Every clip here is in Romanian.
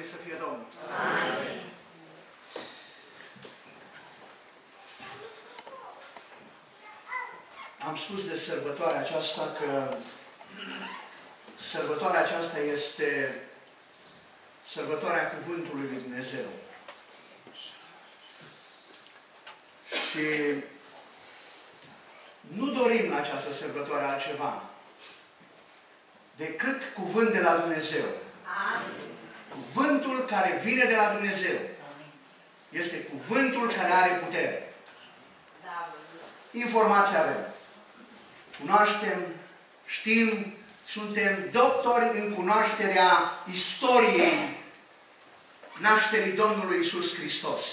Slăvit să fie Domnul! Amin. Am spus de sărbătoarea aceasta că sărbătoarea aceasta este sărbătoarea Cuvântului lui Dumnezeu. Și nu dorim la această sărbătoare altceva decât cuvânt de la Dumnezeu. Amin. Cuvântul care vine de la Dumnezeu este cuvântul care are putere. Informații avem. Cunoaștem, știm, suntem doctori în cunoașterea istoriei nașterii Domnului Iisus Hristos.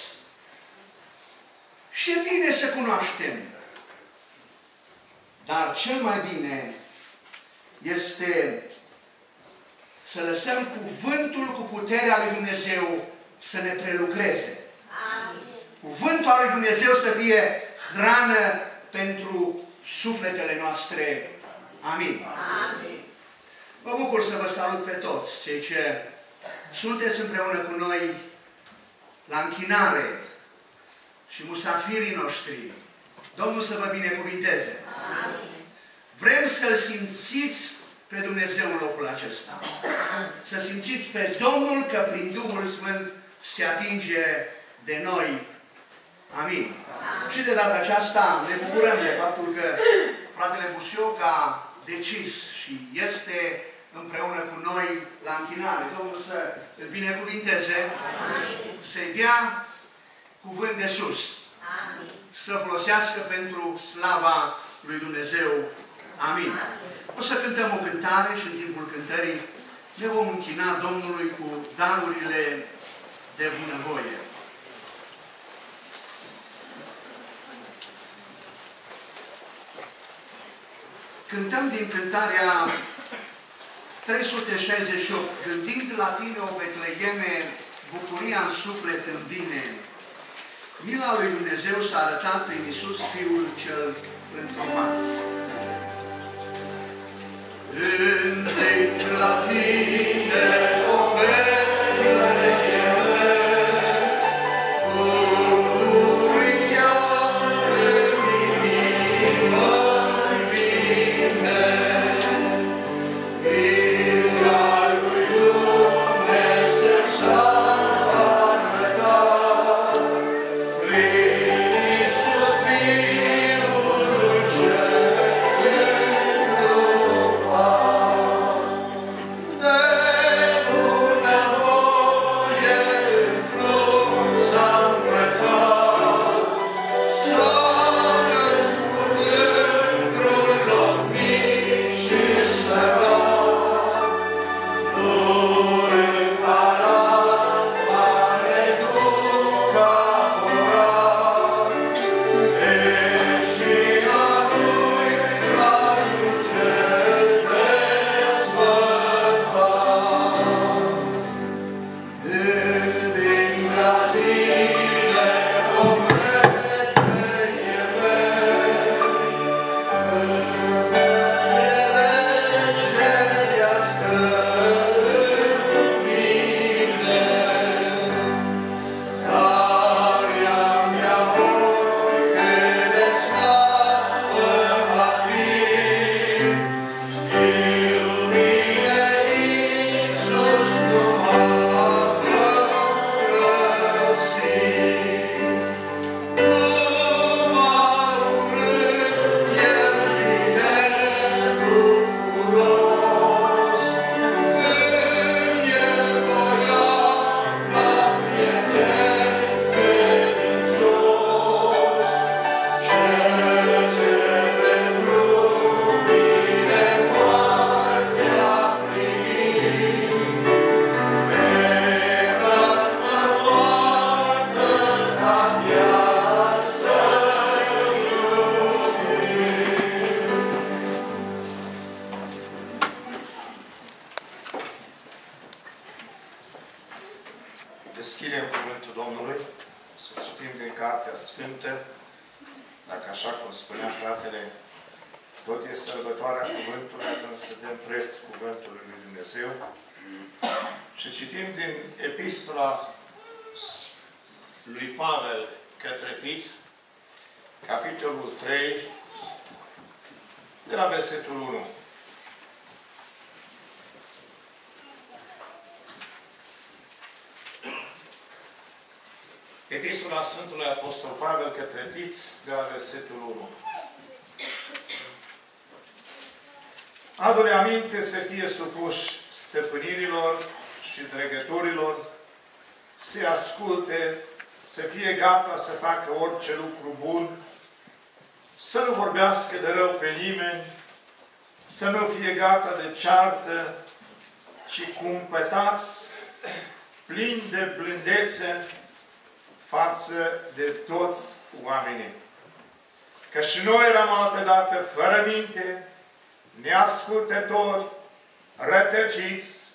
Și e bine să cunoaștem. Dar cel mai bine este să lăsăm cuvântul cu puterea lui Dumnezeu să ne prelucreze. Amin. Cuvântul lui Dumnezeu să fie hrană pentru sufletele noastre. Amin. Amin. Mă bucur să vă salut pe toți, cei ce sunteți împreună cu noi la închinare și musafirii noștri. Domnul să vă binecuvinteze. Amin. Vrem să-L simțiți pe Dumnezeu în locul acesta. Să simțiți pe Domnul că prin Duhul Sfânt se atinge de noi. Amin. Și de data aceasta ne bucurăm de faptul că fratele Busioc a decis și este împreună cu noi la închinare. Domnul să îl binecuvinteze, să-i dea cuvânt de sus, să folosească pentru slava lui Dumnezeu. Amin. O să cântăm o cântare și în timpul cântării ne vom închina Domnului cu darurile de bunăvoie. Cântăm din cântarea 368. Gândind la tine, o Betleeme, bucuria în suflet îmi vine. Mila lui Dumnezeu s-a arătat prin Iisus, Fiul cel întrumat. Gândind la tine, o Betleeme, bucuria în inimă îmi vine. Mila lui Dumnezeu s-a arătat prin Iisus, Fiul cel Deschidem cuvântul Domnului, să citim din Cartea Sfântă, dacă așa cum spunea fratele, tot e sărbătoarea cuvântului, atunci să dăm preț cuvântului lui Dumnezeu Și citim din epistola lui Pavel către Tit, capitolul 3, de la versetul 1. Epistola Sfântului Apostol Pavel către Tit, de la versetul 1. Adu-le aminte să fie supuși stăpânirilor și dregătorilor, să asculte, să fie gata să facă orice lucru bun, să nu vorbească de rău pe nimeni, să nu fie gata de ceartă, ci cumpătați, plini de blândețe față de toți oamenii. Că și noi eram altădată fără minte, neascultători, rătăciți,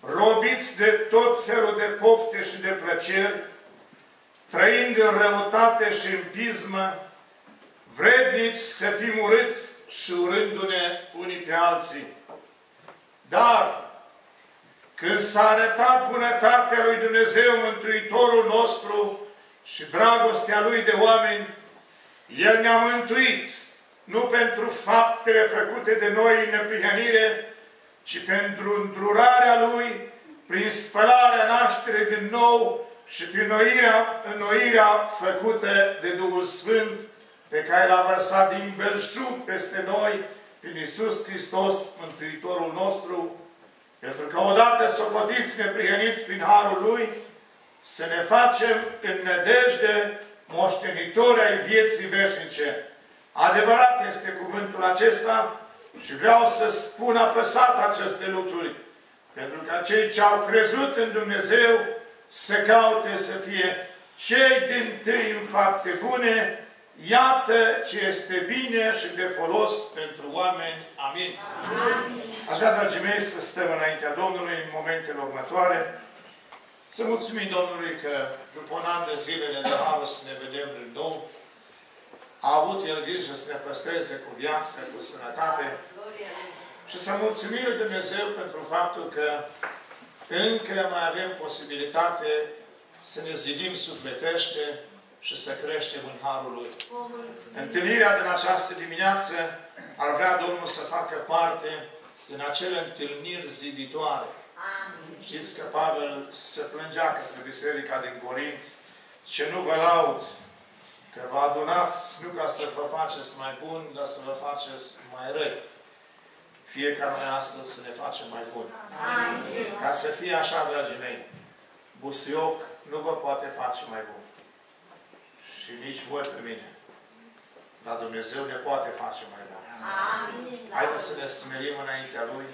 robiți de tot felul de pofte și de plăceri, trăind în răutate și în pismă, vrednici să fim urâți și urându-ne unii pe alții. Dar, când s-a arătat bunătatea lui Dumnezeu, Mântuitorul nostru și dragostea Lui de oameni, El ne-a mântuit, nu pentru faptele făcute de noi în neprihănire, ci pentru îndurarea Lui, prin spălarea nașterii din nou și prin înnoirea făcută de Duhul Sfânt, pe care L-a vărsat din belșug peste noi, prin Iisus Hristos, Mântuitorul nostru, pentru că odată socotiți neprihăniți prin Harul Lui, să ne facem în nădejde moștenitori ai vieții veșnice. Adevărat este cuvântul acesta și vreau să spun apăsat aceste lucruri, pentru că cei ce au crezut în Dumnezeu să caute să fie cei dintâi în fapte bune. Iată ce este bine și de folos pentru oameni. Amin. Amin. Aș vrea, dragii mei, să stăm înaintea Domnului în momentele următoare. Să mulțumim Domnului că după un an de zile ne dă harul să ne vedem din nou. A avut El grijă să ne păstreze cu viață, cu sănătate. Și să mulțumim lui Dumnezeu pentru faptul că încă mai avem posibilitate să ne zidim sufletește și să creștem în Harul Lui. Întâlnirea din această dimineață ar vrea Domnul să facă parte din acele întâlniri ziditoare. Știți că Pavel se plângea către Biserica din Corint, ce nu vă laud, că vă adunați nu ca să vă faceți mai buni, dar să vă faceți mai răi. Fie ca noi astăzi să ne facem mai buni. Ca să fie așa, dragii mei, busuioc nu vă poate face mai bun. Și nici voi pe mine. Dar Dumnezeu ne poate face mai bun. Haideți să ne smerim înaintea Lui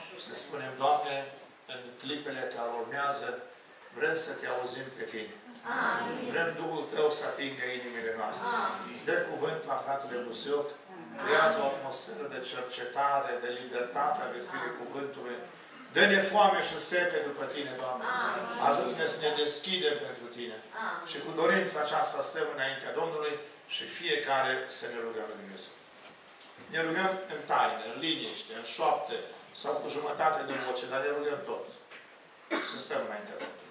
și să spunem, Doamne, în clipele care urmează, vrem să Te auzim pe Tine. Vrem Duhul Tău să atingă inimile noastre. Dă cuvânt la fratele Busuioc, creează o atmosferă de cercetare, de libertate a vestirii cuvântului. Dă-ne foame și sete după Tine, Doamne. Ajută-ne să ne deschidem pentru Tine. Și cu dorința aceasta stăm înaintea Domnului și fiecare să ne rugăm lui Dumnezeu. Ne rugăm în taină, în liniște, în șoapte sau cu jumătate de voce, dar ne rugăm toți. Să stăm înaintea Domnului.